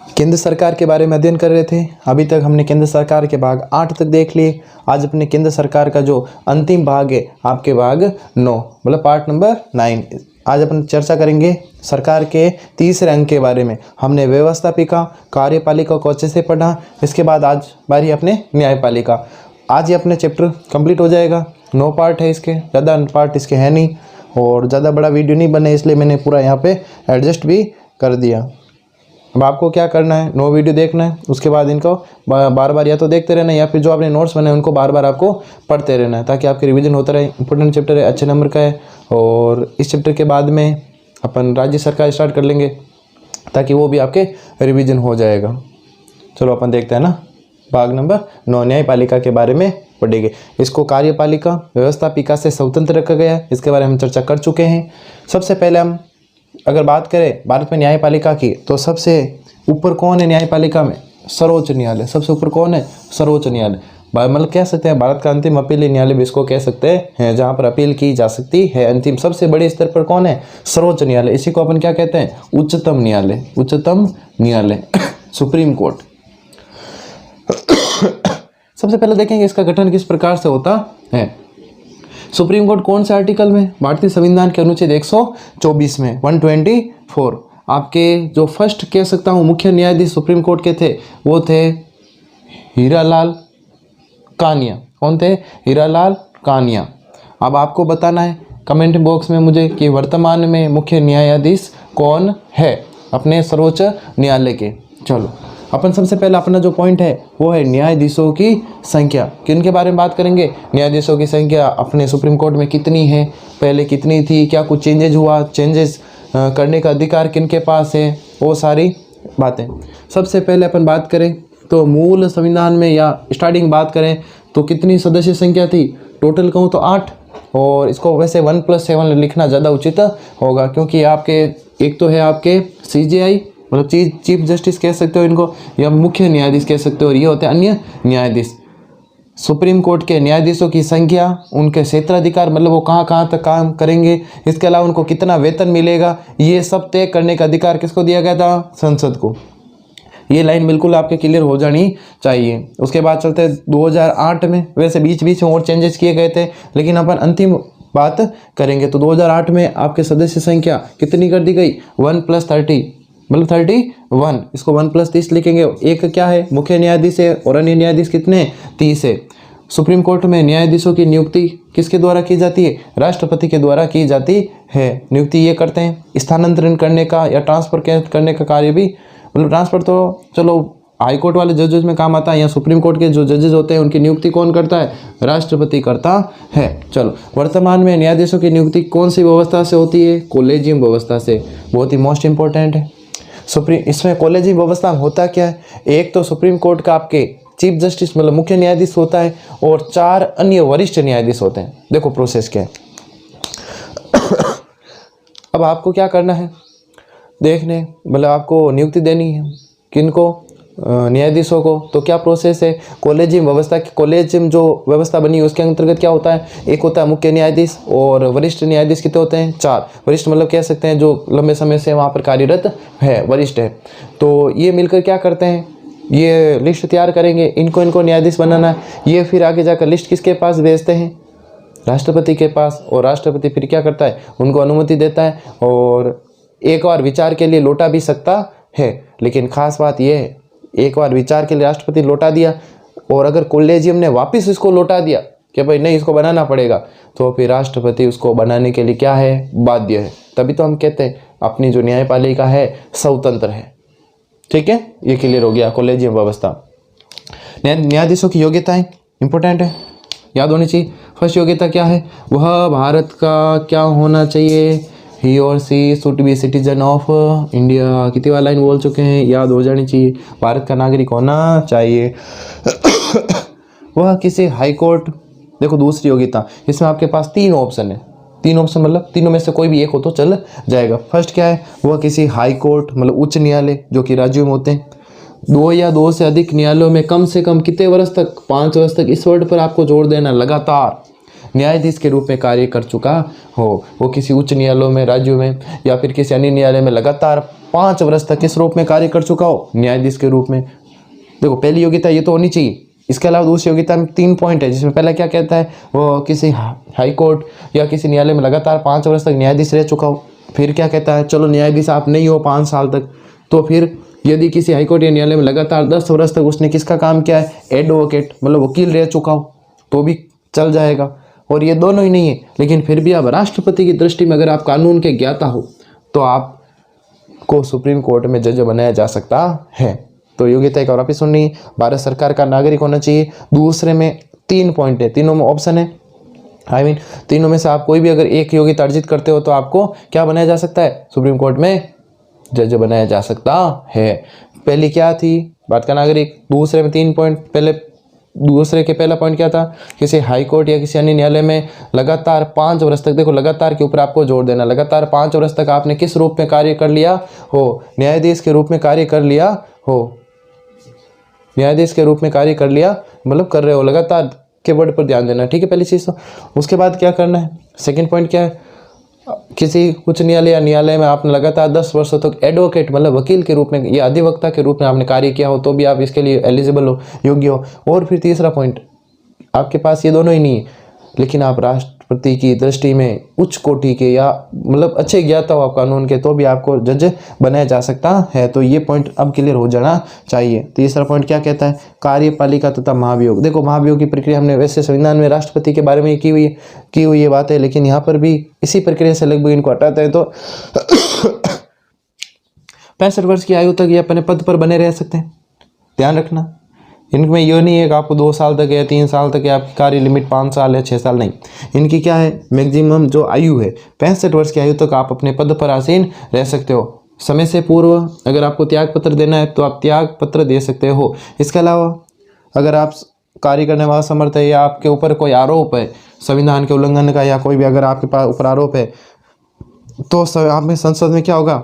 केंद्र सरकार के बारे में अध्ययन कर रहे थे। अभी तक हमने केंद्र सरकार के भाग 8 तक देख लिए। आज अपने केंद्र सरकार का जो अंतिम भाग है आपके भाग 9 मतलब पार्ट नंबर 9, आज अपन चर्चा करेंगे सरकार के तीसरे अंग के बारे में। हमने व्यवस्थापिका, कार्यपालिका को अच्छे से पढ़ा। इसके बाद आज बारी अपने न्यायपालिका। आज ये अपने चैप्टर कंप्लीट हो जाएगा। 9 पार्ट है इसके, ज़्यादा पार्ट इसके है नहीं और ज़्यादा बड़ा वीडियो नहीं बने, इसलिए मैंने पूरा यहाँ पे एडजस्ट भी कर दिया। अब आपको क्या करना है, 9 वीडियो देखना है, उसके बाद इनको बार बार या तो देखते रहना है या फिर जो आपने नोट्स बनाए उनको बार बार आपको पढ़ते रहना है, ताकि आपके रिवीजन होता रहे। इंपॉर्टेंट चैप्टर है, अच्छे नंबर का है। और इस चैप्टर के बाद में अपन राज्य सरकार स्टार्ट कर लेंगे, ताकि वो भी आपके रिवीजन हो जाएगा। चलो अपन देखते हैं ना, भाग नंबर 9 न्यायपालिका के बारे में पढ़ेंगे। इसको कार्यपालिका, व्यवस्थापिका से स्वतंत्र रखा गया है, इसके बारे में हम चर्चा कर चुके हैं। सबसे पहले हम अगर बात करें भारत में न्यायपालिका की, तो सबसे ऊपर कौन है न्यायपालिका में? सर्वोच्च न्यायालय। सबसे ऊपर कौन है? सर्वोच्च न्यायालय। मतलब कह सकते हैं भारत का अंतिम अपीलीय न्यायालय भी इसको कह सकते हैं, जहाँ पर अपील की जा सकती है। अंतिम सबसे बड़े स्तर पर कौन है? सर्वोच्च न्यायालय। इसी को अपन क्या कहते हैं? उच्चतम न्यायालय। उच्चतम न्यायालय सुप्रीम कोर्ट। सबसे पहले देखेंगे इसका गठन किस प्रकार से होता है। सुप्रीम कोर्ट कौन से आर्टिकल में? भारतीय संविधान के अनुच्छेद 124 में, 124। आपके जो फर्स्ट कह सकता हूँ मुख्य न्यायाधीश सुप्रीम कोर्ट के थे वो थे हीरालाल कानिया। कौन थे? हीरालाल कानिया। अब आपको बताना है कमेंट बॉक्स में मुझे कि वर्तमान में मुख्य न्यायाधीश कौन है अपने सर्वोच्च न्यायालय के। चलो अपन सबसे पहले अपना जो पॉइंट है वो है न्यायाधीशों की संख्या। किनके बारे में बात करेंगे? न्यायाधीशों की संख्या अपने सुप्रीम कोर्ट में कितनी है, पहले कितनी थी, क्या कुछ चेंजेज हुआ, चेंजेस करने का अधिकार किनके पास है, वो सारी बातें। सबसे पहले अपन बात करें तो मूल संविधान में या स्टार्टिंग बात करें तो कितनी सदस्य संख्या थी? टोटल कहूँ तो 8। और इसको वैसे 1+7 लिखना ज़्यादा उचित होगा, क्योंकि आपके एक तो है आपके CJI मतलब चीफ जस्टिस कह सकते हो इनको, या मुख्य न्यायाधीश कह सकते हो, और ये होते हैं अन्य न्यायाधीश। सुप्रीम कोर्ट के न्यायाधीशों की संख्या, उनके क्षेत्राधिकार मतलब वो कहाँ तक काम करेंगे, इसके अलावा उनको कितना वेतन मिलेगा, ये सब तय करने का अधिकार किसको दिया गया था? संसद को। ये लाइन बिल्कुल आपके क्लियर हो जानी चाहिए। उसके बाद चलते हैं 2008 में। वैसे बीच में और चेंजेस किए गए थे, लेकिन अपन अंतिम बात करेंगे तो 2008 में आपके सदस्य संख्या कितनी कर दी गई? 1+30 मतलब 31। इसको 1+30 लिखेंगे। एक क्या है? मुख्य न्यायाधीश है, और अन्य न्यायाधीश कितने? 30 है। सुप्रीम कोर्ट में न्यायाधीशों की नियुक्ति किसके द्वारा की जाती है? राष्ट्रपति के द्वारा की जाती है। नियुक्ति ये करते हैं। स्थानांतरण करने का या ट्रांसफर करने का कार्य भी, मतलब ट्रांसफर तो चलो हाई कोर्ट वाले जजेस में काम आता है, या सुप्रीम कोर्ट के जो जजेस होते हैं उनकी नियुक्ति कौन करता है? राष्ट्रपति करता है। चलो वर्तमान में न्यायाधीशों की नियुक्ति कौन सी व्यवस्था से होती है? कॉलेजियम व्यवस्था से। बहुत ही मोस्ट इंपॉर्टेंट है। इसमें कॉलेजियम व्यवस्था होता क्या है? एक तो सुप्रीम कोर्ट का आपके चीफ जस्टिस मतलब मुख्य न्यायाधीश होता है, और 4 अन्य वरिष्ठ न्यायाधीश होते हैं। देखो प्रोसेस क्या है। अब आपको क्या करना है देखने, मतलब आपको नियुक्ति देनी है किनको? न्यायाधीशों को। तो क्या प्रोसेस है? कॉलेजियम व्यवस्था की, कॉलेजियम जो व्यवस्था बनी है उसके अंतर्गत क्या होता है? एक होता है मुख्य न्यायाधीश, और वरिष्ठ न्यायाधीश कितने होते हैं? 4। वरिष्ठ मतलब कह सकते हैं जो लंबे समय से वहाँ पर कार्यरत है, वरिष्ठ है। तो ये मिलकर क्या करते हैं? ये लिस्ट तैयार करेंगे, इनको न्यायाधीश बनाना है। ये फिर आगे जाकर लिस्ट किसके पास भेजते हैं? राष्ट्रपति के पास। और राष्ट्रपति फिर क्या करता है? उनको अनुमति देता है, और एक बार विचार के लिए लौटा भी सकता है। लेकिन खास बात यह है, एक बार विचार के लिए राष्ट्रपति लौटा दिया, और अगर कॉलेजियम ने वापस इसको लौटा दिया कि भाई नहीं इसको बनाना पड़ेगा, तो फिर राष्ट्रपति उसको बनाने के लिए क्या है? बाध्य है। तभी तो हम कहते हैं अपनी जो न्यायपालिका है स्वतंत्र है। ठीक है, ये क्लियर हो गया कॉलेजियम व्यवस्था। न्यायाधीशों की योग्यताएं इंपॉर्टेंट है, याद होनी चाहिए। फर्स्ट योग्यता क्या है? वह भारत का क्या होना चाहिए? ही और she should be citizen of India. कितनी बार लाइन बोल चुके हैं, याद हो जानी चाहिए। भारत का नागरिक होना चाहिए। वह किसी हाई कोर्ट। देखो दूसरी योग्यता, इसमें आपके पास 3 ऑप्शन है। 3 ऑप्शन मतलब तीनों में से कोई भी एक हो तो चल जाएगा। फर्स्ट क्या है? वह किसी हाई कोर्ट मतलब उच्च न्यायालय जो कि राज्यों में होते हैं। 2 या 2 से अधिक न्यायालयों में कम से कम कितने वर्ष तक? 5 वर्ष तक। इस वर्ड पर आपको जोर देना, लगातार न्यायाधीश के रूप में कार्य कर चुका हो। वो किसी उच्च न्यायालयों में, राज्यों में, या फिर किसी अन्य न्यायालय में लगातार 5 वर्ष तक किस रूप में कार्य कर चुका हो, न्यायाधीश के रूप में। देखो पहली योग्यता ये तो होनी चाहिए। इसके अलावा दूसरी योग्यता में 3 पॉइंट है, जिसमें पहला क्या कहता है, वो किसी हाई कोर्ट या किसी न्यायालय में लगातार 5 वर्ष तक न्यायाधीश रह चुका हो। फिर क्या कहता है, चलो न्यायाधीश आप नहीं हो 5 साल तक, तो फिर यदि किसी हाईकोर्ट या न्यायालय में लगातार 10 वर्ष तक उसने किसका काम किया है, एडवोकेट मतलब वकील रह चुका हो, तो भी चल जाएगा। और ये दोनों ही नहीं है, लेकिन फिर भी अब राष्ट्रपति की दृष्टि में अगर आप कानून के ज्ञाता हो तो आपको सुप्रीम कोर्ट में जज बनाया जा सकता है। तो योग्यता एक और वापिस सुननी, भारत सरकार का नागरिक होना चाहिए। दूसरे में 3 पॉइंट है, तीनों में ऑप्शन है, तीनों में से आप कोई भी अगर एक योग्यता अर्जित करते हो तो आपको क्या बनाया जा सकता है, सुप्रीम कोर्ट में जज बनाया जा सकता है। पहली क्या थी, भारत का नागरिक। दूसरे में 3 पॉइंट, पहले दूसरे के पहला पॉइंट क्या था, किसी हाई कोर्ट या किसी अन्य न्यायालय में लगातार 5 वर्ष तक, देखो लगातार के ऊपर आपको जोर देना, लगातार 5 वर्ष तक आपने किस रूप में कार्य कर लिया हो, न्यायाधीश के रूप में कार्य कर लिया हो, न्यायाधीश के रूप में कार्य कर लिया मतलब कर रहे हो, लगातार के वर्ड पर ध्यान देना, ठीक है पहली चीज़। तो उसके बाद क्या करना है, सेकंड पॉइंट क्या है, किसी उच्च न्यायालय या न्यायालय में आपने लगातार 10 वर्षों तक एडवोकेट मतलब वकील के रूप में या अधिवक्ता के रूप में आपने कार्य किया हो, तो भी आप इसके लिए एलिजिबल हो, योग्य हो। और फिर तीसरा पॉइंट, आपके पास ये दोनों ही नहीं है, लेकिन आप राष्ट्रपति की दृष्टि में उच्च कोटि के या मतलब अच्छे ज्ञाता हो आप कानून के, तो भी आपको जज बनाया जा सकता है। तो ये पॉइंट अब क्लियर हो जाना चाहिए। तीसरा पॉइंट क्या कहता है, कार्यपालिका तथा महाभियोग। देखो महाभियोग की प्रक्रिया हमने वैसे संविधान में राष्ट्रपति के बारे में की हुई ये बात है, लेकिन यहाँ पर भी इसी प्रक्रिया से लगभग इनको हटाते हैं। तो 65 वर्ष की आयु तक ये अपने पद पर बने रह सकते हैं, ध्यान रखना। इनमें यह नहीं है कि आपको 2 साल तक या 3 साल तक या आपकी कार्य लिमिट 5 साल है 6 साल, नहीं। इनकी क्या है, मैक्सिमम जो आयु है 65 वर्ष की आयु तक आप अपने पद पर आसीन रह सकते हो। समय से पूर्व अगर आपको त्याग पत्र देना है तो आप त्याग पत्र दे सकते हो। इसके अलावा अगर आप कार्य करने में असमर्थ है या आपके ऊपर कोई आरोप है संविधान के उल्लंघन का, या कोई भी अगर आपके पास ऊपर आरोप है, तो आप में संसद में क्या होगा,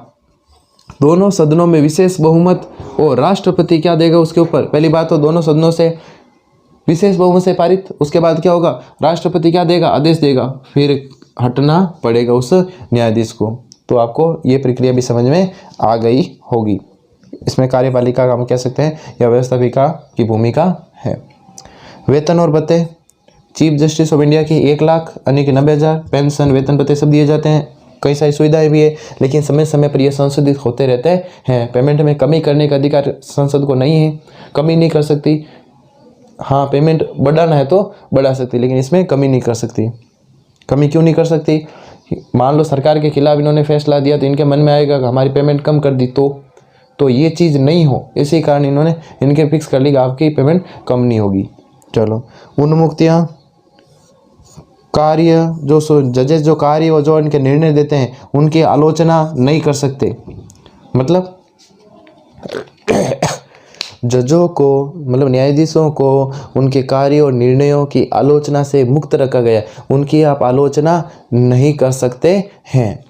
दोनों सदनों में विशेष बहुमत और राष्ट्रपति क्या देगा उसके ऊपर, पहली बात तो दोनों सदनों से विशेष बहुमत से पारित, उसके बाद क्या होगा, राष्ट्रपति क्या देगा, आदेश देगा, फिर हटना पड़ेगा उस न्यायाधीश को। तो आपको ये प्रक्रिया भी समझ में आ गई होगी। इसमें कार्यपालिका का हम कह सकते हैं या व्यवस्थापिका की भूमिका है। वेतन और भत्ते, चीफ जस्टिस ऑफ इंडिया की 1 लाख यानी कि 90,000 पेंशन वेतन भत्ते सब दिए जाते हैं। कई सारी सुविधाएं भी है, लेकिन समय समय पर ये संशोधित होते रहते हैं। पेमेंट में कमी करने का अधिकार संसद को नहीं है, कमी नहीं कर सकती। हाँ पेमेंट बढ़ाना है तो बढ़ा सकती, लेकिन इसमें कमी नहीं कर सकती। कमी क्यों नहीं कर सकती, मान लो सरकार के खिलाफ इन्होंने फैसला दिया तो इनके मन में आएगा कि हमारी पेमेंट कम कर दी, तो ये चीज़ नहीं हो, इसी कारण इन्होंने इनके फिक्स कर ली कि आपकी पेमेंट कम नहीं होगी। चलो उन्मुक्तियाँ, कार्य जो जजेस जो कार्य और जो इनके निर्णय देते हैं उनकी आलोचना नहीं कर सकते, मतलब जजों को मतलब न्यायाधीशों को उनके कार्य और निर्णयों की आलोचना से मुक्त रखा गया, उनकी आप आलोचना नहीं कर सकते हैं,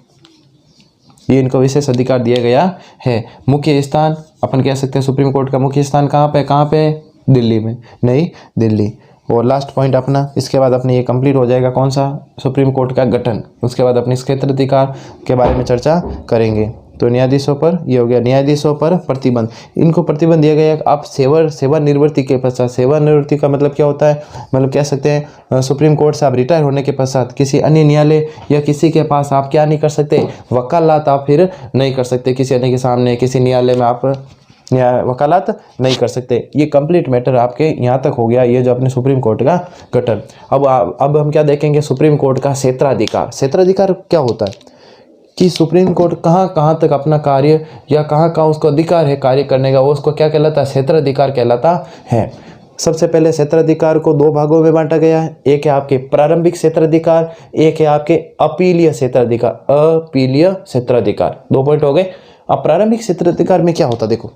ये इनको विशेष अधिकार दिया गया है। मुख्य स्थान अपन कह सकते हैं सुप्रीम कोर्ट का मुख्य स्थान कहाँ पे दिल्ली में, नई दिल्ली। और लास्ट पॉइंट अपना, इसके बाद अपने ये कंप्लीट हो जाएगा कौन सा, सुप्रीम कोर्ट का गठन। उसके बाद अपने क्षेत्र अधिकार के बारे में चर्चा करेंगे। तो न्यायाधीशों पर ये हो गया, न्यायाधीशों पर प्रतिबंध, इनको प्रतिबंध दिया गया आप सेवानिवृत्ति के पश्चात, सेवानिवृत्ति का मतलब क्या होता है, मतलब कह सकते हैं सुप्रीम कोर्ट से आप रिटायर होने के पश्चात किसी अन्य न्यायालय या किसी के पास आप क्या नहीं कर सकते, वकालत आप फिर नहीं कर सकते, किसी अन्य के सामने किसी न्यायालय में आप वकालत नहीं कर सकते। ये कंप्लीट मैटर आपके यहाँ तक हो गया, ये जो अपने सुप्रीम कोर्ट का गठन। अब हम क्या देखेंगे, सुप्रीम कोर्ट का क्षेत्राधिकार। क्षेत्राधिकार क्या होता है कि सुप्रीम कोर्ट कहाँ तक अपना कार्य या कहाँ उसको अधिकार है कार्य करने का, वो उसको क्या कहलाता है, क्षेत्राधिकार कहलाता है। सबसे पहले क्षेत्राधिकार को 2 भागों में बांटा गया है, एक है आपके प्रारंभिक क्षेत्राधिकार, एक है आपके अपीलीय क्षेत्राधिकार। अपीलीय क्षेत्राधिकार 2 पॉइंट हो गए। अब प्रारंभिक क्षेत्राधिकार में क्या होता, देखो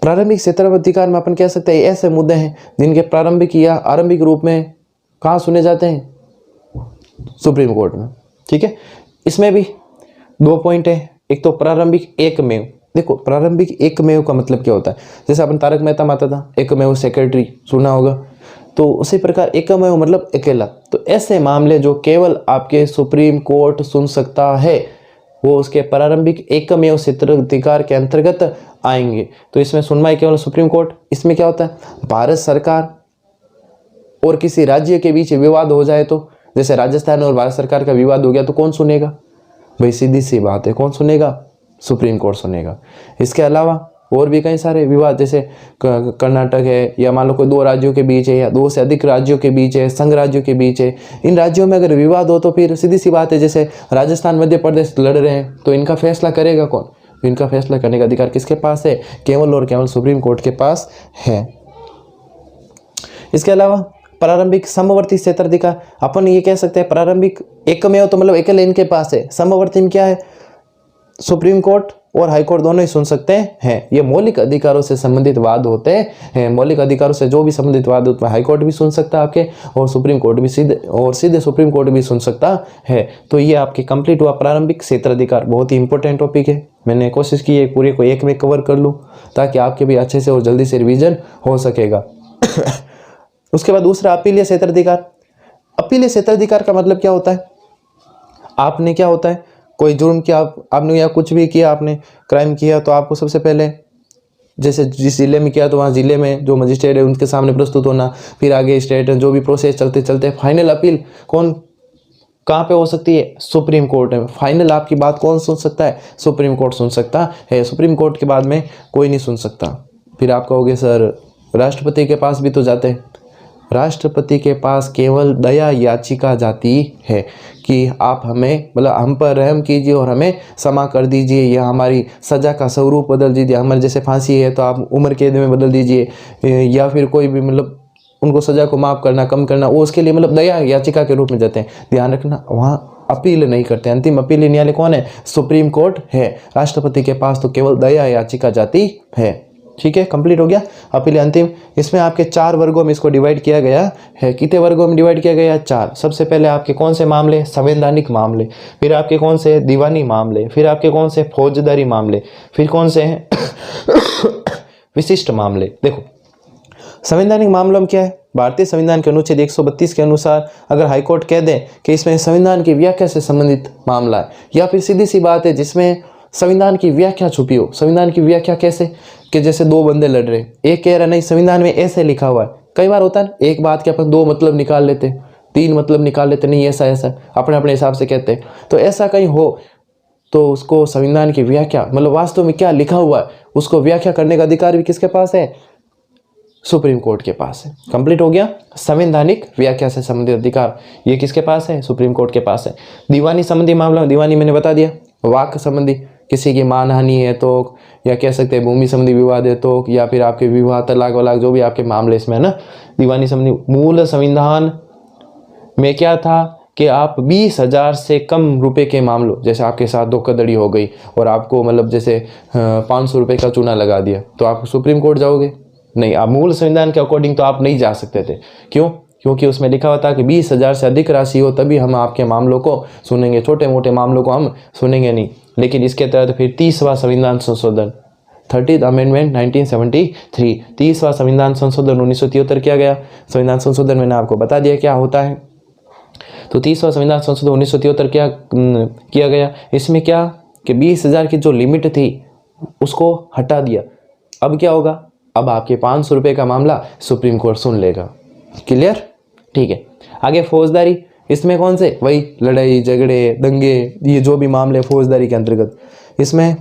प्रारंभिक क्षेत्राधिकार में अपन कह सकते हैं ऐसे मुद्दे हैं जिनके प्रारंभिक या आरंभिक रूप में कहाँ सुने जाते हैं, सुप्रीम कोर्ट में, ठीक है। इसमें भी 2 पॉइंट है, एक तो प्रारंभिक एकमेव। देखो प्रारंभिक एकमेव का मतलब क्या होता है, जैसे अपन तारक मेहता में आता था एकमेव सेक्रेटरी, सुना होगा, तो उसी प्रकार एकमेव मतलब अकेला। तो ऐसे मामले जो केवल आपके सुप्रीम कोर्ट सुन सकता है वो उसके प्रारंभिक एकमेव क्षेत्राधिकार के अंतर्गत आएंगे। तो इसमें सुनवाई केवल सुप्रीम कोर्ट। इसमें क्या होता है, भारत सरकार और किसी राज्य के बीच विवाद हो जाए तो, जैसे राजस्थान और भारत सरकार का विवाद हो गया तो कौन सुनेगा भाई, सीधी सी बात है, कौन सुनेगा, सुप्रीम कोर्ट सुनेगा। इसके अलावा और भी कई सारे विवाद, जैसे कर्नाटक है, या मान लो कोई दो राज्यों के बीच है, या दो से अधिक राज्यों के बीच है, संघ राज्यों के बीच है, इन राज्यों में अगर विवाद हो तो फिर सीधी सी बात है, जैसे राजस्थान मध्य प्रदेश लड़ रहे हैं तो इनका फैसला करेगा कौन, इनका फैसला करने का अधिकार किसके पास है, केवल और केवल सुप्रीम कोर्ट के पास है। इसके अलावा प्रारंभिक समवर्ती क्षेत्राधिकार, अपन ये कह सकते हैं प्रारंभिक एकमेव तो मतलब अकेले इनके पास है, समवर्ती में क्या है, सुप्रीम कोर्ट और हाई कोर्ट दोनों ही सुन सकते हैं। ये मौलिक अधिकारों से संबंधित वाद होते हैं, मौलिक अधिकारों से जो भी संबंधित वाद होता है हाई कोर्ट भी सुन सकता है आपके, और सुप्रीम कोर्ट भी सीधे सुप्रीम कोर्ट भी सुन सकता है। तो ये आपके कंप्लीट हुआ प्रारंभिक क्षेत्राधिकार। बहुत ही इंपॉर्टेंट टॉपिक है, मैंने कोशिश की है पूरे को एक में कवर कर लूँ ताकि आपके भी अच्छे से और जल्दी से रिविजन हो सकेगा। उसके बाद दूसरा अपीलीय क्षेत्राधिकार। अपीलीय क्षेत्राधिकार का मतलब क्या होता है, आपने क्या होता है कोई जुर्म किया, आपने या कुछ भी किया, आपने क्राइम किया, तो आपको सबसे पहले जैसे जिस जिले में किया तो वहाँ जिले में जो मजिस्ट्रेट है उनके सामने प्रस्तुत होना, फिर आगे स्टेट जो भी प्रोसेस चलते चलते फाइनल अपील कौन कहाँ पे हो सकती है, सुप्रीम कोर्ट में। फाइनल आपकी बात कौन सुन सकता है, सुप्रीम कोर्ट सुन सकता है। सुप्रीम कोर्ट के बाद में कोई नहीं सुन सकता। फिर आप कहोगे सर राष्ट्रपति के पास भी तो जाते हैं, राष्ट्रपति के पास केवल दया याचिका जाती है कि आप हमें मतलब हम पर रहम कीजिए और हमें क्षमा कर दीजिए, या हमारी सज़ा का स्वरूप बदल दीजिए, हमारे जैसे फांसी है तो आप उम्र कैद में बदल दीजिए, या फिर कोई भी मतलब उनको सज़ा को माफ़ करना, कम करना, वो उसके लिए मतलब दया याचिका के रूप में जाते हैं। ध्यान रखना, वहाँ अपील नहीं करते। अंतिम अपील न्यायालय कौन है, सुप्रीम कोर्ट है। राष्ट्रपति के पास तो केवल दया याचिका जाती है। ठीक है, कंप्लीट हो गया अपील अंतिम। इसमें आपके 4 वर्गों में इसको डिवाइड किया गया है। कितने वर्गों में डिवाइड किया गया है, 4। सबसे पहले आपके कौन से मामले, संवैधानिक मामले, फिर आपके कौन से दीवानी मामले, फिर आपके कौन से फौजदारी मामले, फिर कौन से हैं विशिष्ट मामले। देखो संवैधानिक मामलों में क्या है, भारतीय संविधान के अनुच्छेद 132 के अनुसार अगर हाईकोर्ट कह दें कि इसमें संविधान की व्याख्या से संबंधित मामला है, या फिर सीधी सी बात है जिसमें संविधान की व्याख्या छुपी हो। संविधान की व्याख्या कैसे, कि जैसे 2 बंदे लड़ रहे, एक कह रहा नहीं संविधान में ऐसे लिखा हुआ है। कई बार होता है ना, एक बात के अपन 2 मतलब निकाल लेते, 3 मतलब निकाल लेते, नहीं ऐसा ऐसा अपने अपने हिसाब से कहते हैं। तो ऐसा कहीं हो तो उसको संविधान की व्याख्या मतलब वास्तव में क्या लिखा हुआ है उसको व्याख्या करने का अधिकार भी किसके पास है, सुप्रीम कोर्ट के पास है। कंप्लीट हो गया संवैधानिक व्याख्या से संबंधित अधिकार, ये किसके पास है, सुप्रीम कोर्ट के पास है। दीवानी संबंधी मामला, दीवानी मैंने बता दिया, वाक संबंधी, किसी की मानहानि है तो, या कह सकते हैं भूमि संबंधी विवाद है तो, या फिर आपके विवाह तलाक वलाक जो भी आपके मामले इसमें है ना, दीवानी संबंधी। मूल संविधान में क्या था कि आप 20,000 से कम रुपए के मामलों, जैसे आपके साथ धोखाधड़ी हो गई और आपको मतलब जैसे 500 रुपये का चूना लगा दिया, तो आप सुप्रीम कोर्ट जाओगे नहीं, आप मूल संविधान के अकॉर्डिंग तो आप नहीं जा सकते थे। क्यों, क्योंकि उसमें लिखा हुआ था कि 20,000 से अधिक राशि हो तभी हम आपके मामलों को सुनेंगे, छोटे मोटे मामलों को हम सुनेंगे नहीं। लेकिन इसके तहत फिर 30वां संविधान संशोधन, 30th अमेंडमेंट 1973, 30वां संविधान संशोधन 1973 किया गया। संविधान संशोधन मैंने आपको बता दिया क्या होता है। तो 30वां संविधान संशोधन 1973 क्या किया गया, इसमें क्या कि 20,000 की जो लिमिट थी उसको हटा दिया। अब क्या होगा, अब आपके 500 रुपये का मामला सुप्रीम कोर्ट सुन लेगा। क्लियर, ठीक है। आगे फौजदारी, इसमें कौन से, वही लड़ाई झगड़े दंगे, ये जो भी मामले फौजदारी के अंतर्गत, इसमें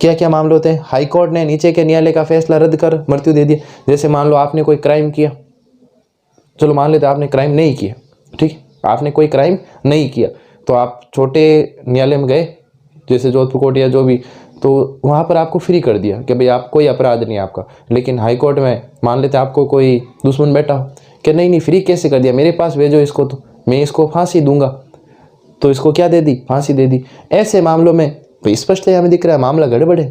क्या क्या मामले होते हैं। हाई कोर्ट ने नीचे के न्यायालय का फैसला रद्द कर मृत्यु दे दिया। जैसे मान लो आपने कोई क्राइम किया, चलो मान लेते आपने क्राइम नहीं किया, ठीक, आपने कोई क्राइम नहीं किया, तो आप छोटे न्यायालय में गए जैसे जोधपुर कोर्ट या जो भी, तो वहाँ पर आपको फ्री कर दिया कि भाई आप कोई अपराध नहीं आपका। लेकिन हाई कोर्ट में मान लेते आपको कोई दुश्मन बैठा हो कि नहीं नहीं फ्री कैसे कर दिया, मेरे पास भेजो इसको, तो मैं इसको फांसी दूंगा, तो इसको क्या दे दी, फांसी दे दी। ऐसे मामलों में तो स्पष्ट है, हमें दिख रहा है मामला गड़बड़ है।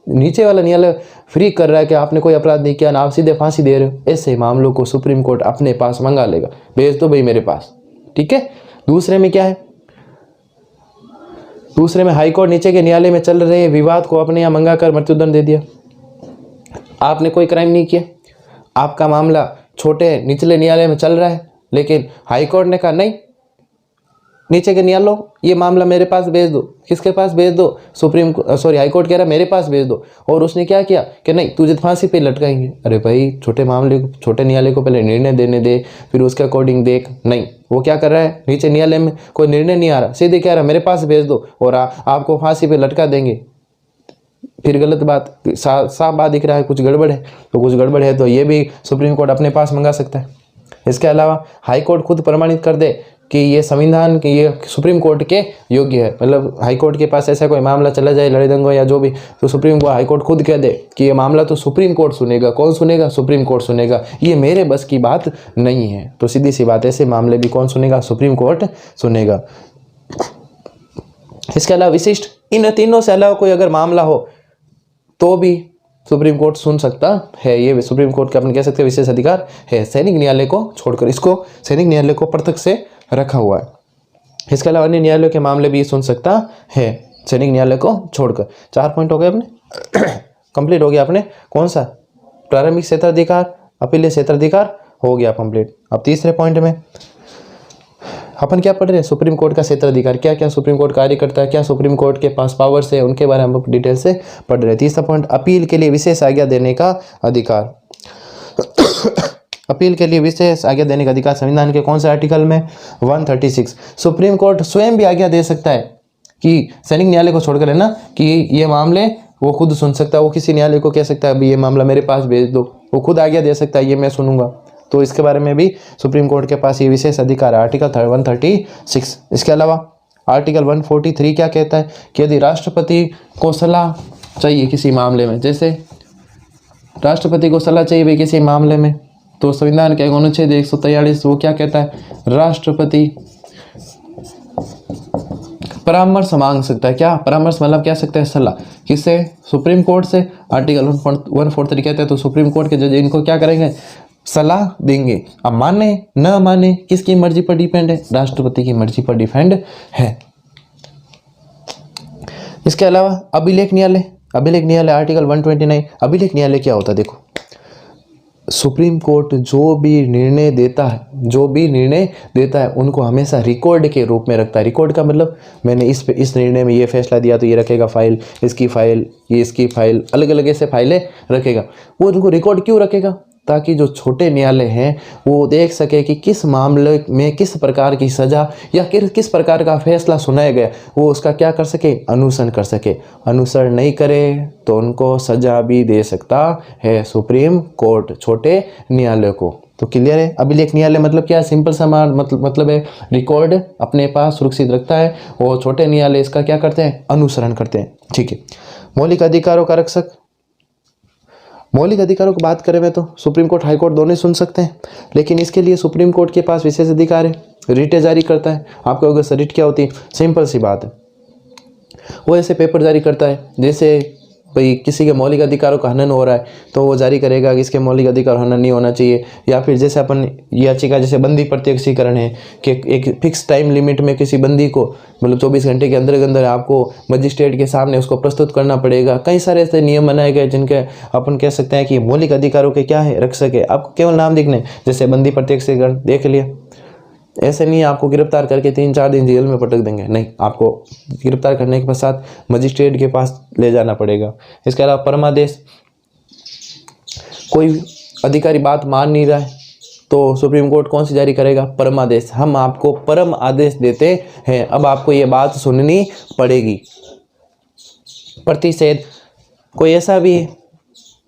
नीचे वाला न्यायालय फ्री कर रहा है कि आपने कोई अपराध नहीं किया ना, आप सीधे फांसी दे रहे हो। ऐसे मामलों को सुप्रीम कोर्ट अपने पास मंगा लेगा, भेज दो भाई मेरे पास, ठीक है। दूसरे में क्या है, दूसरे में हाई कोर्ट नीचे के न्यायालय में चल रहे विवाद को अपने यहाँ मंगा कर मृत्युदंड दे दिया। आपने कोई क्राइम नहीं किया, आपका मामला छोटे निचले न्यायालय में चल रहा है, लेकिन हाई कोर्ट ने कहा नहीं नीचे के न्यायालय ये मामला मेरे पास भेज दो। किसके पास भेज दो? हाई कोर्ट कह रहा मेरे पास भेज दो। और उसने क्या किया कि नहीं तुझे फांसी पे लटकाएंगे। अरे भाई छोटे मामले छोटे न्यायालय को पहले निर्णय देने दे, फिर उसके अकॉर्डिंग देख। नहीं, वो क्या कर रहा है, नीचे न्यायालय में कोई निर्णय नहीं आ रहा, सीधे कह रहा मेरे पास भेज दो और आपको फांसी पे लटका देंगे। फिर गलत बात, साफ बात दिख रहा है कुछ गड़बड़ है। तो कुछ गड़बड़ है तो ये भी सुप्रीम कोर्ट अपने पास मंगा सकता है। इसके अलावा हाई कोर्ट खुद प्रमाणित कर दे कि ये संविधान के ये सुप्रीम कोर्ट के योग्य है। मतलब हाई कोर्ट के पास ऐसा कोई मामला चला जाए, लड़ाई दंगों या जो भी, तो सुप्रीम कोर्ट हाई कोर्ट खुद कह दे कि ये मामला तो सुप्रीम कोर्ट सुनेगा। कौन सुनेगा? सुप्रीम कोर्ट सुनेगा, ये मेरे बस की बात नहीं है। तो सीधी सी बात, ऐसे मामले भी कौन सुनेगा? सुप्रीम कोर्ट सुनेगा। इसके अलावा विशिष्ट इन तीनों से अलावा कोई अगर मामला हो तो भी सुप्रीम कोर्ट सुन सकता है। ये सुप्रीम कोर्ट का अपन कह सकते हैं विशेष अधिकार है, सैनिक न्यायालय को छोड़कर। इसको सैनिक न्यायालय को पृथक से रखा हुआ है। इसके अलावा अन्य न्यायालयों के मामले भी सुन सकता है सैनिक न्यायालय को छोड़कर। 4 पॉइंट हो गए अपने कंप्लीट हो गया अपने। कौन सा? प्रारंभिक क्षेत्राधिकार, अपीलीय क्षेत्राधिकार हो गया कंप्लीट। अब तीसरे पॉइंट में अपन क्या पढ़ रहे हैं? सुप्रीम कोर्ट का क्षेत्राधिकार, क्या क्या सुप्रीम कोर्ट कार्य करता है, क्या सुप्रीम कोर्ट के पास पावर्स है, उनके बारे में हम डिटेल से पढ़ रहे हैं। तीसरा पॉइंट, अपील के लिए विशेष आज्ञा देने का अधिकार। अपील के लिए विशेष आज्ञा देने का अधिकार संविधान के कौन से आर्टिकल में? 136। सुप्रीम कोर्ट स्वयं भी आज्ञा दे सकता है कि सैनिक न्यायालय को छोड़कर, है ना, कि ये मामले वो खुद सुन सकता है। वो किसी न्यायालय को कह सकता है अभी ये मामला मेरे पास भेज दो, वो खुद आज्ञा दे सकता है ये मैं सुनूंगा। तो इसके बारे में भी सुप्रीम कोर्ट के पास ये विशेष अधिकार है, आर्टिकल 136। इसके अलावा आर्टिकल 143 क्या कहता है कि यदि राष्ट्रपति को सलाह चाहिए किसी मामले में, जैसे राष्ट्रपति को सलाह चाहिए भाई किसी मामले में, तो संविधान के अनुच्छेद 143 वो क्या कहता है? राष्ट्रपति परामर्श मांग सकता है। क्या परामर्श मतलब क्या सकता है? सलाह। किससे? सुप्रीम कोर्ट से। आर्टिकल 143 कहते हैं तो सुप्रीम कोर्ट के जज इनको क्या करेंगे? सलाह देंगे। अब माने न माने किसकी मर्जी पर डिपेंड है? राष्ट्रपति की मर्जी पर डिपेंड है। इसके अलावा अभिलेख न्यायालय, अभिलेख न्यायालय आर्टिकल 129। अभिलेख न्यायालय क्या होता है? देखो, सुप्रीम कोर्ट जो भी निर्णय देता है उनको हमेशा रिकॉर्ड के रूप में रखता है। रिकॉर्ड का मतलब मैंने इस निर्णय में ये फैसला दिया तो ये रखेगा फाइल, इसकी फाइल, ये इसकी फाइल, अलग अलग ऐसे फाइलें रखेगा। वो उनको रिकॉर्ड क्यों रखेगा? ताकि जो छोटे न्यायालय हैं वो देख सके कि किस मामले में किस प्रकार की सजा या किस प्रकार का फैसला सुनाया गया, वो उसका क्या कर सके? अनुसरण कर सके। अनुसरण नहीं करे तो उनको सजा भी दे सकता है सुप्रीम कोर्ट छोटे न्यायालय को। तो क्लियर है? अभिलेख न्यायालय मतलब क्या है? सिंपल सा मतलब है रिकॉर्ड अपने पास सुरक्षित रखता है और छोटे न्यायालय इसका क्या करते हैं? अनुसरण करते हैं। ठीक है। मौलिक अधिकारों का रक्षक, मौलिक अधिकारों की बात करें में तो सुप्रीम कोर्ट हाई कोर्ट दोनों सुन सकते हैं, लेकिन इसके लिए सुप्रीम कोर्ट के पास विशेष अधिकार है। रिटें जारी करता है। आपको अगर रिट क्या होती है? सिंपल सी बात है, वो ऐसे पेपर जारी करता है जैसे भाई किसी के मौलिक अधिकारों का हनन हो रहा है तो वो जारी करेगा कि इसके मौलिक अधिकार हनन नहीं होना चाहिए। या फिर जैसे अपन याचिका जैसे बंदी प्रत्यक्षीकरण है कि एक फिक्स टाइम लिमिट में किसी बंदी को मतलब 24 घंटे के अंदर आपको मजिस्ट्रेट के सामने उसको प्रस्तुत करना पड़ेगा। कई सारे ऐसे नियम बनाए गए जिनके अपन कह सकते हैं कि मौलिक अधिकारों के क्या है? रक्षक है। आपको केवल नाम दिखने, जैसे बंदी प्रत्यक्षीकरण देख लिया, ऐसे नहीं आपको गिरफ्तार करके 3-4 दिन जेल में पटक देंगे, नहीं, आपको गिरफ्तार करने के पश्चात मजिस्ट्रेट के पास ले जाना पड़ेगा। इसके अलावा परमादेश, कोई अधिकारी बात मान नहीं रहा है तो सुप्रीम कोर्ट कौन सी जारी करेगा? परमादेश। हम आपको परम आदेश देते हैं, अब आपको ये बात सुननी पड़ेगी। प्रतिषेध, कोई ऐसा भी है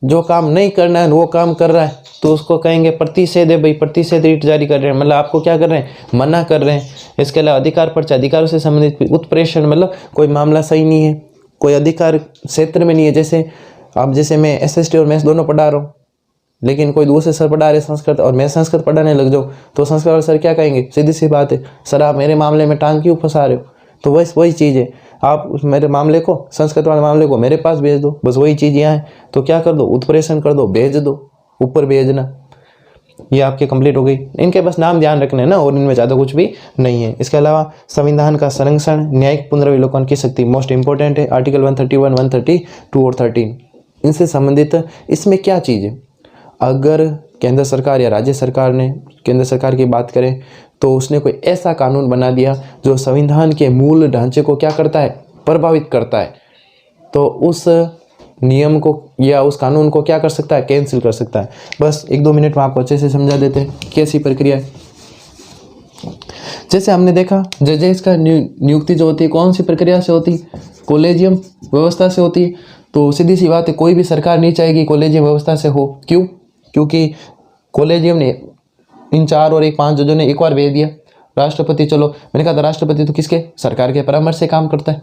जो काम नहीं करना है वो काम कर रहा है तो उसको कहेंगे प्रतिषेध है भाई, प्रतिषेध रिट जारी कर रहे हैं, मतलब आपको क्या कर रहे हैं? मना कर रहे हैं। इसके अलावा अधिकार पर्चा, अधिकारों से संबंधित उत्प्रेषण, मतलब कोई मामला सही नहीं है, कोई अधिकार क्षेत्र में नहीं है। जैसे मैं SST और मैथ्स दोनों पढ़ा रहा हूँ, लेकिन कोई दूसरे सर पढ़ा रहे संस्कृत और मैं संस्कृत पढ़ाने लग जाऊँ तो संस्कृत वाले सर क्या कहेंगे? सीधी सी बात है, सर आप मेरे मामले में टांग क्यों फंसा रहे हो? तो बस वही चीज़ है, आप मेरे मामले को, संस्कृत वाले मामले को मेरे पास भेज दो, बस वही चीज़ यहाँ है। तो क्या कर दो? उत्प्रेषण कर दो, भेज दो, ऊपर भेजना। ये आपके कंप्लीट हो गई। इनके बस नाम ध्यान रखने ना, और इनमें ज़्यादा कुछ भी नहीं है। इसके अलावा संविधान का संरक्षण, न्यायिक पुनर्विलोकन की शक्ति मोस्ट इंपॉर्टेंट है, आर्टिकल 131, 132 और 13 इनसे संबंधित। इसमें क्या चीज़ है? अगर केंद्र सरकार या राज्य सरकार ने, केंद्र सरकार की बात करें तो उसने कोई ऐसा कानून बना दिया जो संविधान के मूल ढांचे को क्या करता है, प्रभावित करता है, तो उस नियम को या उस कानून को क्या कर सकता है, कैंसिल कर सकता है। बस 1-2 मिनट में आपको अच्छे से समझा देते हैं कैसी प्रक्रिया है। जैसे हमने देखा जजेस का नियुक्ति जो होती है कौन सी प्रक्रिया से होती, कॉलेजियम व्यवस्था से होती है। तो सीधी सी बात है, कोई भी सरकार नहीं चाहेगी कॉलेजियम व्यवस्था से हो। क्यों? क्योंकि कॉलेजियम ने इन 4 और 5 जजों ने एक बार भेज दिया, राष्ट्रपति, चलो मैंने कहा था राष्ट्रपति तो किसके, सरकार के परामर्श से काम करता है,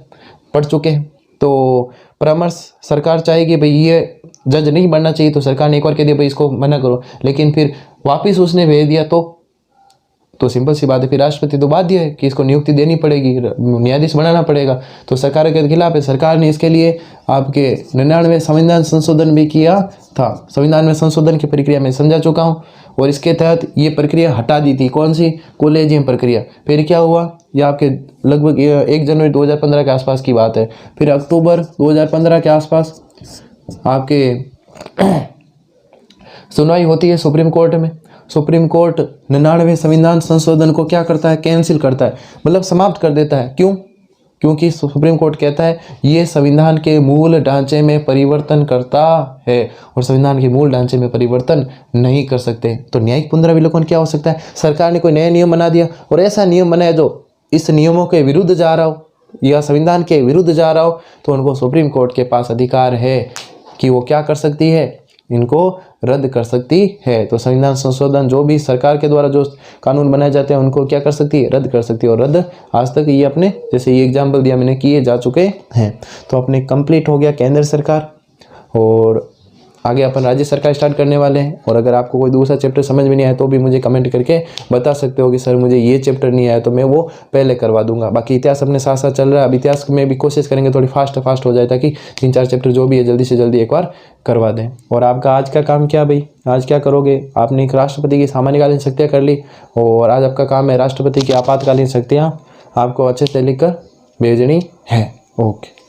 पढ़ चुके हैं, तो परामर्श सरकार चाहेगी भाई ये जज नहीं बनना चाहिए, तो सरकार ने एक बार कह दिया भाई इसको मना करो, लेकिन फिर वापस उसने भेज दिया तो सिंपल सी बात है, फिर राष्ट्रपति तो बाध्य है कि इसको नियुक्ति देनी पड़ेगी, न्यायाधीश बनाना पड़ेगा, तो सरकार के खिलाफ है। सरकार ने इसके लिए आपके 99 संविधान संशोधन भी किया था, संविधान में संशोधन की प्रक्रिया में समझा चुका हूँ, और इसके तहत ये प्रक्रिया हटा दी थी, कौन सी, कॉलेजियम प्रक्रिया। फिर क्या हुआ, ये आपके लगभग 1 जनवरी 2015 के आसपास की बात है। फिर अक्टूबर 2015 के आसपास आपके सुनवाई होती है सुप्रीम कोर्ट में। सुप्रीम कोर्ट 99वें संविधान संशोधन को क्या करता है, कैंसिल करता है, मतलब समाप्त कर देता है। क्यों? क्योंकि सुप्रीम कोर्ट कहता है ये संविधान के मूल ढांचे में परिवर्तन करता है और संविधान के मूल ढांचे में परिवर्तन नहीं कर सकते। तो न्यायिक पुनरावलोकन क्या हो सकता है, सरकार ने कोई नया नियम बना दिया और ऐसा नियम बनाया जो इस नियमों के विरुद्ध जा रहा हो या संविधान के विरुद्ध जा रहा हो, तो उनको सुप्रीम कोर्ट के पास अधिकार है कि वो क्या कर सकती है, इनको रद्द कर सकती है। तो संविधान संशोधन जो भी सरकार के द्वारा जो कानून बनाए जाते हैं उनको क्या कर सकती है, रद्द कर सकती है। और रद्द आज तक ये अपने, जैसे ये एग्जाम्पल दिया मैंने, किए जा चुके हैं। तो अपने कंप्लीट हो गया केंद्र सरकार, और आगे अपन राज्य सरकार स्टार्ट करने वाले हैं। और अगर आपको कोई दूसरा चैप्टर समझ में नहीं आया तो भी मुझे कमेंट करके बता सकते हो कि सर मुझे ये चैप्टर नहीं आया, तो मैं वो पहले करवा दूंगा। बाकी इतिहास अपने साथ साथ चल रहा है, अब इतिहास में भी कोशिश करेंगे थोड़ी फास्ट हो जाए, ताकि 3-4 चैप्टर जो भी है जल्दी से जल्दी एक बार करवा दें। और आपका आज का काम क्या भाई, आज क्या करोगे, आपने एक राष्ट्रपति की सामान्यकालीन शक्तियाँ कर ली, और आज आपका काम है राष्ट्रपति की आपातकालीन शक्तियाँ आपको अच्छे से लिख कर भेजनी है। ओके।